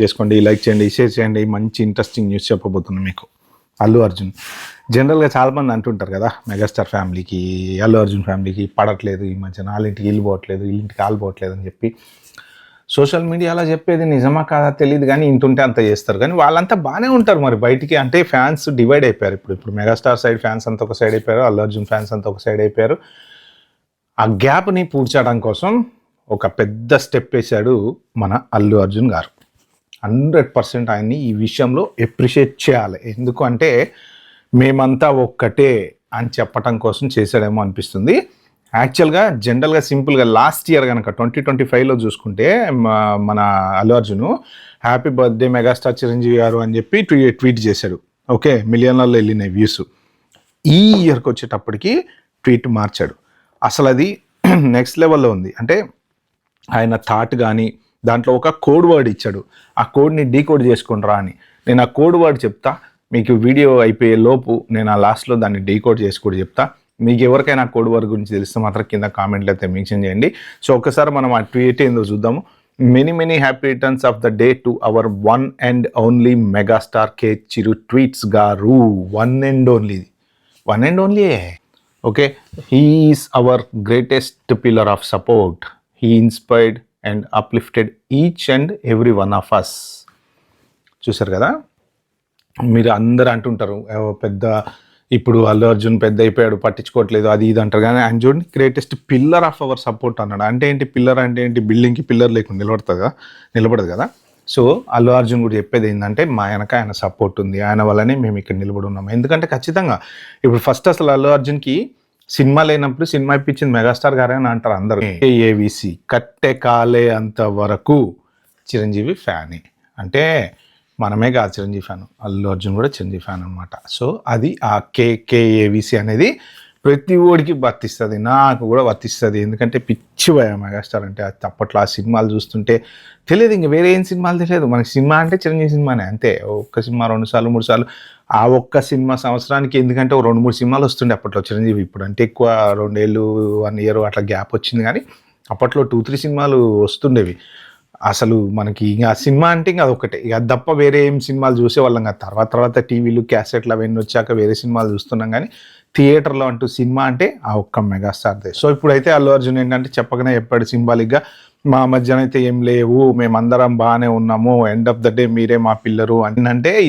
చేసుకోండి, లైక్ చేయండి, షేర్ చేయండి. మంచి ఇంట్రెస్టింగ్ న్యూస్ చెప్పబోతున్నాను మీకు. అల్లు అర్జున్ జనరల్గా చాలామంది అంటుంటారు కదా, మెగాస్టార్ ఫ్యామిలీకి అల్లు అర్జున్ ఫ్యామిలీకి పడట్లేదు, ఈ మధ్యన వాళ్ళింటికి ఇల్లు పోవట్లేదు, వీళ్ళింటికి కాలు పోవట్లేదు అని చెప్పి సోషల్ మీడియాలో చెప్పేది నిజమా కాదా తెలియదు, కానీ ఇంటుంటే అంత చేస్తారు. కానీ వాళ్ళంతా బాగానే ఉంటారు మరి బయటికి, అంటే ఫ్యాన్స్ డివైడ్ అయిపోయారు. ఇప్పుడు మెగాస్టార్ సైడ్ ఫ్యాన్స్ అంతా ఒక సైడ్ అయిపోయారు, అల్లు అర్జున్ ఫ్యాన్స్ అంతా ఒక సైడ్ అయిపోయారు. ఆ గ్యాప్ని పూడ్చడం కోసం ఒక పెద్ద స్టెప్ వేశాడు మన అల్లు అర్జున్ గారు. 100% ఆయన్ని ఈ విషయంలో ఎప్రిషియేట్ చేయాలి. ఎందుకు అంటే మేమంతా ఒక్కటే అని చెప్పటం కోసం చేశాడేమో అనిపిస్తుంది. యాక్చువల్గా జనరల్గా సింపుల్గా లాస్ట్ ఇయర్ కనుక 2025లో చూసుకుంటే మన Allu Arjun happy birthday megastar Chiranjeevi గారు అని చెప్పి ట్వీట్ చేశాడు. ఓకే, మిలియన్లలో వెళ్ళినాయి వ్యూస్. ఈ ఇయర్కి వచ్చేటప్పటికి ట్వీట్ మార్చాడు. అసలు అది నెక్స్ట్ లెవెల్లో ఉంది. అంటే ఆయన థాట్ కానీ దాంట్లో ఒక కోడ్ వర్డ్ ఇచ్చాడు. ఆ కోడ్ని డీకోడ్ చేసుకుంటారా అని. నేను ఆ కోడ్ వర్డ్ చెప్తా మీకు, వీడియో అయిపోయే లోపు నేను ఆ లాస్ట్లో దాన్ని డీకోడ్ చేసి కూడా చెప్తా. మీకు ఎవరికైనా కోడ్ వర్డ్ గురించి తెలిస్తే మాత్రం కింద కామెంట్లు అయితే మెన్షన్ చేయండి. సో ఒక్కసారి మనం ఆ ట్వీట్ ఏందో చూద్దాము. Many happy returns of the day to our one and only megastar కే చిరు ట్వీట్స్ గారు. One and only. Okay, he is our greatest pillar of support. He inspired and uplifted each and every one of us. చూసారు కదా, మీరు అందరూ అంటుంటారు పెద్ద, ఇప్పుడు అల్లు అర్జున్ పెద్ద అయిపోయాడు పట్టించుకోవట్లేదు అది ఇది అంటారు, కానీ ఆయన చూడండి greatest pillar of our support అన్నాడు. అంటే ఏంటి పిల్లర్ అంటే ఏంటి? బిల్డింగ్కి పిల్లర్ లేకుండా నిలబడదు కదా. సో అల్లు అర్జున్ కూడా చెప్పేది ఏంటంటే మా వెనక ఆయన సపోర్ట్ ఉంది, ఆయన వల్లనే మేము ఇక్కడ నిలబడి ఉన్నాము. ఎందుకంటే ఖచ్చితంగా ఇప్పుడు ఫస్ట్ అసలు అల్లు అర్జున్కి సినిమా లేనప్పుడు సినిమా ఇప్పించింది మెగాస్టార్ గారే అని అంటారు అందరూ. ఏవిసి కట్టె కాలే అంత వరకు చిరంజీవి ఫ్యానే. అంటే మనమే కాదు చిరంజీవి ఫ్యాన్, అల్లు అర్జున్ కూడా చిరంజీవి ఫ్యాన్ అనమాట. సో అది ఆ కేఏవిసి అనేది ప్రతి ఓడికి వర్తిస్తుంది, నాకు కూడా వర్తిస్తుంది. ఎందుకంటే పిచ్చి భయం మెగాస్టార్ అంటే. అది అప్పట్లో ఆ సినిమాలు చూస్తుంటే తెలియదు, ఇంక వేరే ఏం సినిమాలు తెలియదు మనకి. సినిమా అంటే చిరంజీవి సినిమానే అంతే. ఒక్క సినిమా 2 సార్లు 3 సార్లు, ఆ ఒక్క సినిమా సంవత్సరానికి. ఎందుకంటే 2-3 సినిమాలు వస్తుండే అప్పట్లో చిరంజీవి. ఇప్పుడు అంటే ఎక్కువ 2 ఏళ్ళు 1 ఇయర్ అట్లా గ్యాప్ వచ్చింది, కానీ అప్పట్లో 2-3 సినిమాలు వస్తుండేవి. అసలు మనకి ఇంకా సినిమా అంటే ఇంకా అదొకటే, ఇక అది తప్ప వేరే ఏం సినిమాలు చూసేవాళ్ళం కాదు. తర్వాత టీవీలు క్యాసెట్లు అవన్నీ వచ్చాక వేరే సినిమాలు చూస్తున్నాం, కానీ థియేటర్లో అంటూ సినిమా అంటే ఆ ఒక్క మెగాస్టార్దే. సో ఇప్పుడైతే అల్లు అర్జున్ ఏంటంటే చెప్పగానే చెప్పాడు సింబాలిక్గా, మా మధ్యన అయితే ఏం లేవు, మేమందరం బాగానే ఉన్నాము, ఎండ్ ఆఫ్ ద డే మీరే మా పిల్లరు అని. అంటే